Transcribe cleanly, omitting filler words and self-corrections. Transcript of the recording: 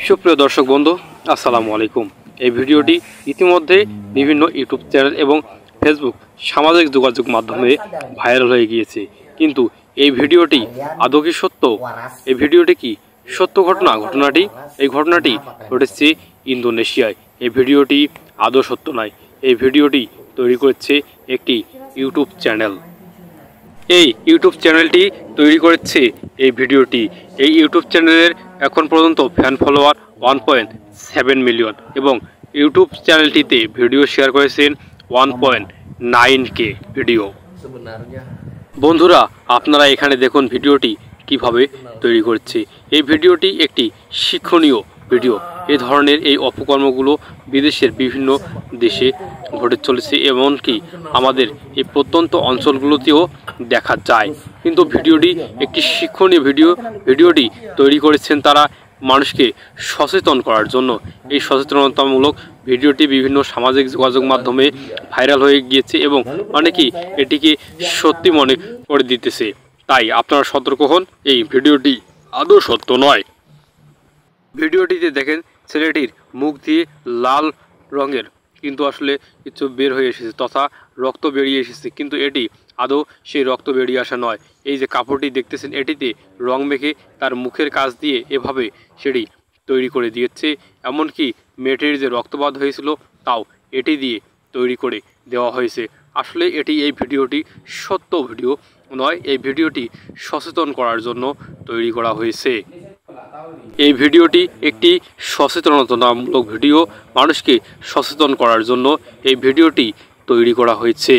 সুপ্রিয় দর্শক বন্ধু, আসসালামু আলাইকুম। এই ভিডিওটি ইতিমধ্যে বিভিন্ন ইউটিউব চ্যানেল এবং ফেসবুক সামাজিক যোগাযোগ মাধ্যমে ভাইরাল হয়ে গিয়েছে। কিন্তু এই ভিডিওটি আদৌ কি সত্য? এই ভিডিওটি কি সত্য ঘটনাটি এই ঘটনাটি ঘটেছে ইন্দোনেশিয়ায়। এই ভিডিওটি আদৌ সত্য নয়। এই ভিডিওটি তৈরি করেছে একটি ইউটিউব চ্যানেল। এই ইউটিউব চ্যানেলটি তৈরি করেছে এই ভিডিওটি। এই ইউটিউব চ্যানেলের এখন পর্যন্ত ফ্যান ফলোয়ার 1.7 মিলিয়ন এবং ইউটিউব চ্যানেলটিতে ভিডিও শেয়ার করেছেন 1.9K ভিডিও। বন্ধুরা, আপনারা এখানে দেখুন ভিডিওটি কিভাবে তৈরি করছে। এই ভিডিওটি একটি শিক্ষণীয় ভিডিও। এই ধরনের এই অপকর্মগুলো বিদেশের বিভিন্ন দেশে ঘটে চলেছে, এমনকি আমাদের এই প্রত্যন্ত অঞ্চলগুলোতেও দেখা যায়। কিন্তু ভিডিওটি একটি শিক্ষণীয় ভিডিওটি তৈরি করেছেন তারা মানুষকে সচেতন করার জন্য। এই সচেতনতামূলক ভিডিওটি বিভিন্ন সামাজিক যোগাযোগ মাধ্যমে ভাইরাল হয়ে গিয়েছে এবং অনেকেই এটিকে সত্যি মনে করে দিতেছে। তাই আপনারা সতর্ক হন, এই ভিডিওটি আদৌ সত্য নয়। ভিডিওটিতে দেখেন ছেলেটির মুখ দিয়ে লাল রঙের কিন্তু আসলে কিছু বের হয়ে এসেছে তথা রক্ত বেরিয়ে এসেছে, কিন্তু এটি আদৌ সেই রক্ত বেরিয়ে আসা নয়। এই যে কাপড়টি দেখতেছেন, এটিতে রং মেখে তার মুখের কাছ দিয়ে এভাবে সেটি তৈরি করে দিয়েছে। এমনকি মেয়েটির যে রক্তপাত হয়েছিল তাও এটি দিয়ে তৈরি করে দেওয়া হয়েছে। আসলে এই ভিডিওটি সত্য ভিডিও নয়। এই ভিডিওটি সচেতন করার জন্য তৈরি করা হয়েছে। এই ভিডিওটি একটি সচেতনতামূলক ভিডিও। মানুষকে সচেতন করার জন্য এই ভিডিওটি তৈরি করা হয়েছে।